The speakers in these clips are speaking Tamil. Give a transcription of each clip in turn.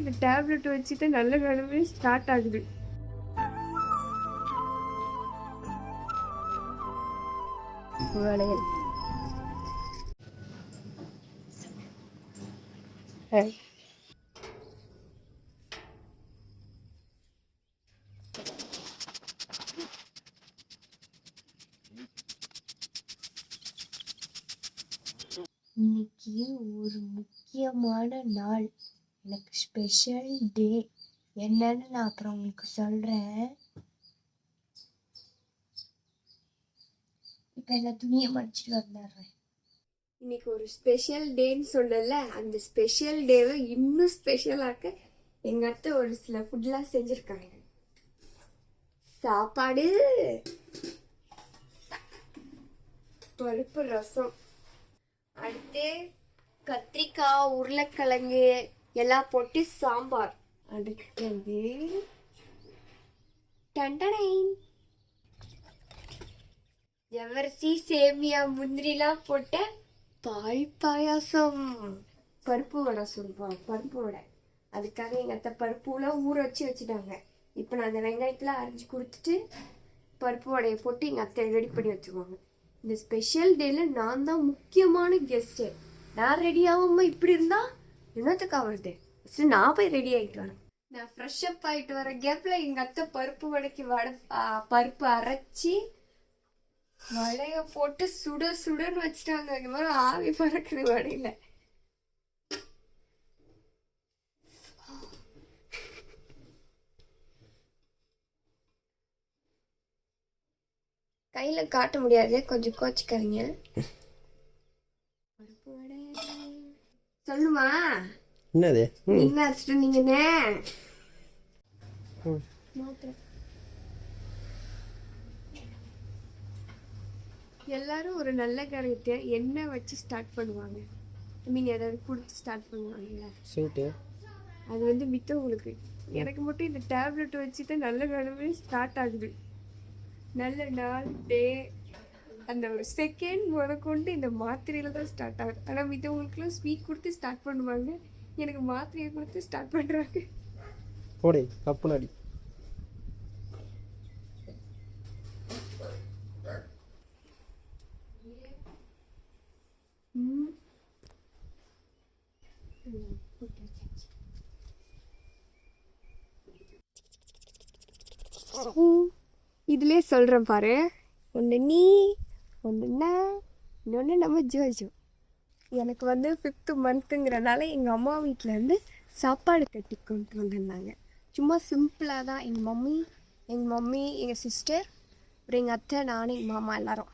இந்த டேப்லெட் வச்சுட்டு நல்ல வேலையே ஸ்டார்ட் ஆகுது. இன்னைக்கு ஒரு முக்கியமான நாள், எனக்கு ஸ்பெஷல் டே. என்னன்னு நான் அப்புறம் உங்களுக்கு சொல்றேன். இப்ப எல்லா துணியை மடிச்சிட்டு வந்துடுறேன். இன்னைக்கு ஒரு ஸ்பெஷல் டேன்னு சொல்லல, அந்த ஸ்பெஷல் டேவை இன்னும் ஸ்பெஷலாக்க எங்க அத்தை ஒரு சில ஃபுட்லாம் செஞ்சிருக்காங்க. சாப்பாடு, பருப்பு ரசம், அடுத்து கத்திரிக்காய் உருளைக்கிழங்கு எல்லாம் போட்டு சாம்பார், அடுத்தது ஜவரிசி சேமியா முந்திரிலாம் போட்ட பால் பாயாசம். பருப்பு வடை சொல்லுவோம், பருப்பு வடை. அதுக்காக எங்கள் அத்தை பருப்புலாம் ஊற வச்சுட்டாங்க. இப்போ நான் அந்த வெங்காயத்தில் அரைஞ்சி கொடுத்துட்டு பருப்பு வடையை போட்டு எங்கள் அத்தை ரெடி பண்ணி வச்சுக்குவாங்க. இந்த ஸ்பெஷல் டேல நான் தான் முக்கியமான கெஸ்ட்டு. நான் ரெடி ஆகாமல் இப்படி இருந்தால் என்னத்துக்கு ஆகுறது? ஃபஸ்ட்டு நான் போய் ரெடி ஆகிட்டு வரேன். நான் ஃப்ரெஷ்அப் ஆகிட்டு வர கேப்பில் எங்கள் அத்தை பருப்பு வடைக்கு பருப்பு அரைச்சி வடையை போட்டு சுட சுடன்னு வச்சுட்டாங்க. இந்த மாதிரி ஆவி பறக்குது வடையில். கையில் காட்ட முடியாது, கொஞ்சம் கோச்சிக்காதீங்க. பருப்பு வடை சொல்லுமா? என்னது நீங்க அரைச்சிட்டு நீங்கண்ணே எல்லாரும் ஒரு நல்ல காரியத்தை எண்ணெய் வச்சு ஸ்டார்ட் பண்ணுவாங்க. ஐ மீன் ஏதாவது கொடுத்து ஸ்டார்ட் பண்ணுவாங்கல்ல, அது வந்து மித்தவங்களுக்கு. எனக்கு மட்டும் இந்த டேப்லெட் வச்சுட்டு நல்ல வேலையே ஸ்டார்ட் ஆகுது. நல்ல நாள் டே அந்த ஒரு செகண்ட் முதற்கொண்டு இந்த மாத்திரையில தான் ஸ்டார்ட் ஆகுது. ஆனால் மித்தவங்களுக்குலாம் ஸ்வீட் கொடுத்து ஸ்டார்ட் பண்ணுவாங்க, எனக்கு மாத்திரையை கொடுத்து ஸ்டார்ட் பண்ணுறாங்க. போடே கப்பு நாடி. இதுலேயே சொல்கிறேன் பாரு, ஒன்று நீ, ஒன்று நான், இன்னொன்று நம்ம ஜோஜோ. எனக்கு வந்து 5th மந்த்துங்கிறனால எங்கள் அம்மா வீட்டிலேருந்து சாப்பாடு கட்டி கொண்டு வந்திருந்தாங்க. சும்மா சிம்பிளாக தான். எங்கள் மம்மி எங்கள் சிஸ்டர், அப்புறம் எங்கள் அத்தை, நான், எங்கள் மாமா எல்லோரும்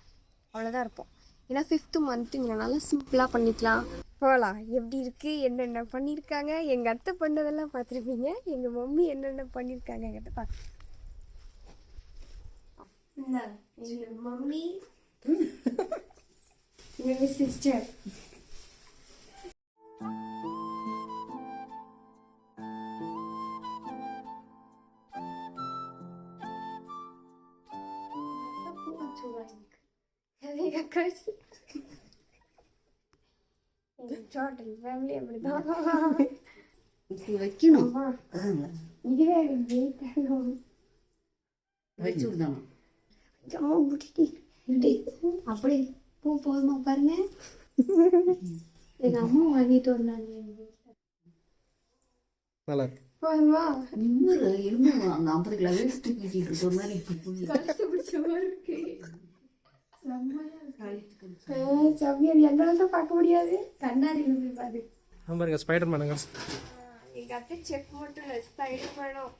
அவ்வளோதான் இருப்போம். ஏன்னா 5th மந்த்துங்கிறனால சிம்பிளாக பண்ணிக்கலாம். போகலாம். எப்படி இருக்குது, என்னென்ன பண்ணியிருக்காங்க, எங்கள் அத்தை பண்ணதெல்லாம் பார்த்துருப்பீங்க. எங்கள் மம்மி என்னென்ன பண்ணியிருக்காங்கங்கிறத பார்த்து எங்கள் மம்மி எங்கள் சிஸ்டர். டோட்டல் ஃபேமிலி அப்படிதான் வைக்கணும். இதுவே வச்சு விடணும். அப்படி பூ போதுமா பாருங்க. எங்க அம்மா வாங்கிட்டு வந்தாங்க. நல்லா இருக்கு. போதுமா? இரும்பு அங்க 50 கிலோ வேஸ்ட் தூக்கிட்டு இருக்க மாதிரி கழுத்து பிடிச்ச மாதிரி இருக்கு. சமையல் என்னால தான் பார்க்க முடியாது, கண்ணாடியில் போய் பாரு. பாருங்க ஸ்பைடர் மேனுங்க. எங்கள் அத்தை செக் மட்டும் இல்லை, ஸ்பைடர் மேனும்.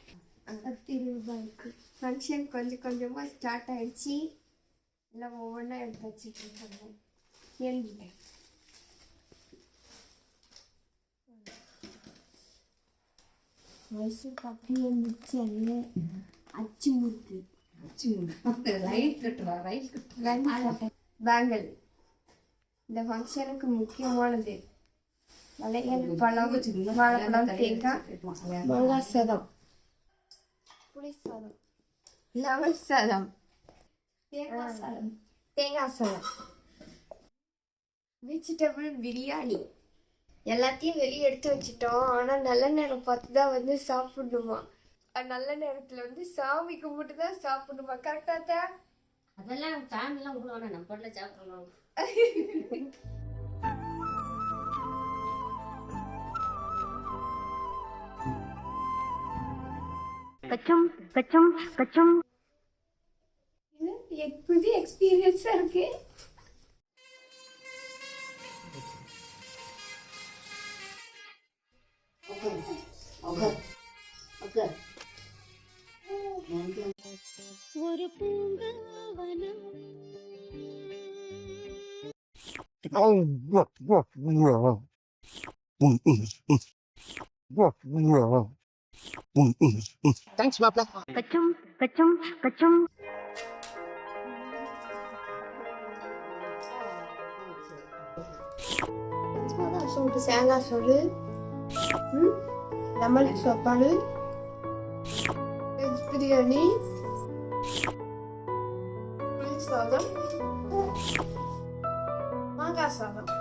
50 ரூபாய்க்கு ஃபங்க்ஷன் கொஞ்சம் கொஞ்சமாக ஸ்டார்ட் ஆகிடுச்சி. எல்லாம் ஒவ்வொன்றா எடுத்து வச்சுட்டு இருக்காங்க. கேள்விட்டேன். வயசு அப்படியே மிச்சம் அச்சு முறுக்கு. பேங்கல் இந்த ஃபங்க்ஷனுக்கு முக்கியமானது. வளையல், பழம், வாழைப்பழம், தேங்காய், மாங்காய் சாதம், புளி சாதம், லெமன் சாதம், தேங்காய் சாதம், வெஜிடபிள் பிரியாணி, எல்லாத்தையும் வெளியே எடுத்து வச்சிட்டோம். ஆனால் நல்ல நேரம் பார்த்து தான் வந்து சாப்பிடணுமா. நல்ல நேரத்தில் வந்து சாமி கும்பிட்டு தான் சாப்பிடணுமா. கரெக்டாக? அதெல்லாம் சாமிலாம் விடுவானா நம்ம பாட்டில் சாப்பிடணும். கச்சம் கச்சம் கச்சம். புதிய எக்ஸ்பீரியன்ஸாக இருக்கு. ஒரு பூங்காவனம் தேங்க்ஸ் மாப்ள. கச்சம் கச்சம் கச்சம். தேங்காய் சோறு, லெமன் சாப்பாடு, வெஜ் பிரியாணி, புளி சாதம், மாங்காய் சாதம்.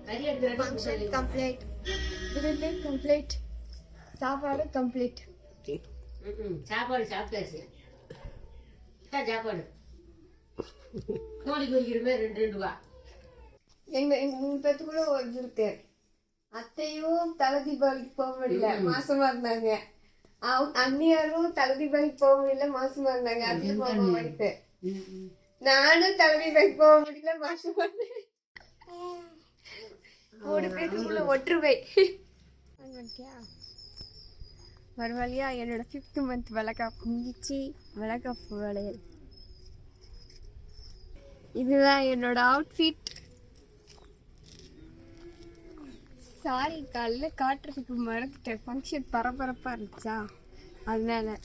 கறி எடுத்து கம்ப்ளீட், விருந்து கம்ப்ளீட், சாப்பாடு கம்ப்ளீட். சாப்பாடு சாப்பிட்டாச்சு. சாப்பாடு கோழி குறிக்கிறமே 2 ரூபா. எங்க 3 பேத்துக்குள்ள ஒரு இருக்கு. அத்தையும் தலை தீபாவளிக்கு போக முடியல, மாசமா இருந்தாங்க. அண்ணியாரும் தலை தீபாவளிக்கு போக முடியல, மாசமா இருந்தாங்க. அதுல போக முடியுது. நானும் தலை தீபாவளிக்கு போக முடியல, மாசமா இருந்தேன். 3 பேத்துக்குள்ள ஒற்றுமை. பரவாயில்லையா? என்னோட 5th month வளகாப்பு முடிச்சு, வளகாப்பு வளையல். இதுதான் என்னோட அவுட்ஃபிட். சாரி, காலையில் காட்டுறதுக்கு மறந்துட்டேன். ஃபங்க்ஷன் பரபரப்பாக இருந்துச்சா, அதனால.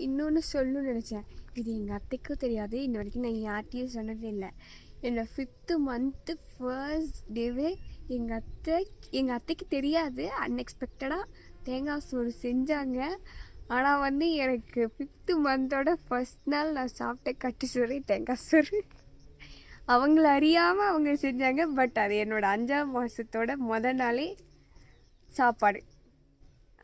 இன்னொன்று சொல்லணும்னு நினச்சேன். இது எங்கள் அத்தைக்கும் தெரியாது, இன்ன வரைக்கும் நான் யார்கிட்டையும் சொன்னதே இல்லை. என்னோட 5th month ஃபர்ஸ்ட் டேவே எங்கள் அத்தைக்கு தெரியாது. அன்எக்ஸ்பெக்டடாக தேங்காய் சோறு செஞ்சாங்க. ஆனால் வந்து எனக்கு 5th month ஃபர்ஸ்ட் நாள் நான் சாப்பிட்ட கட்டு சோறு தேங்காய் சோறு. அவங்கள அறியாமல் அவங்க செஞ்சாங்க. பட் அது என்னோடய 5ஆம் மாதத்தோட நாளே சாப்பாடு.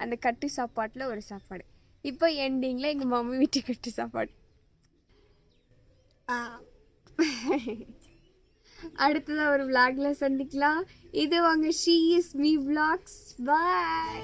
அந்த கட்டு சாப்பாட்டில் ஒரு சாப்பாடு. இப்போ எண்டிங்கில் எங்கள் மம்மி வீட்டு கட்டு சாப்பாடு. அடுத்ததாக ஒரு vlogல சந்திக்கலாம். இது வாங்க She Is Me Vlogs. Bye.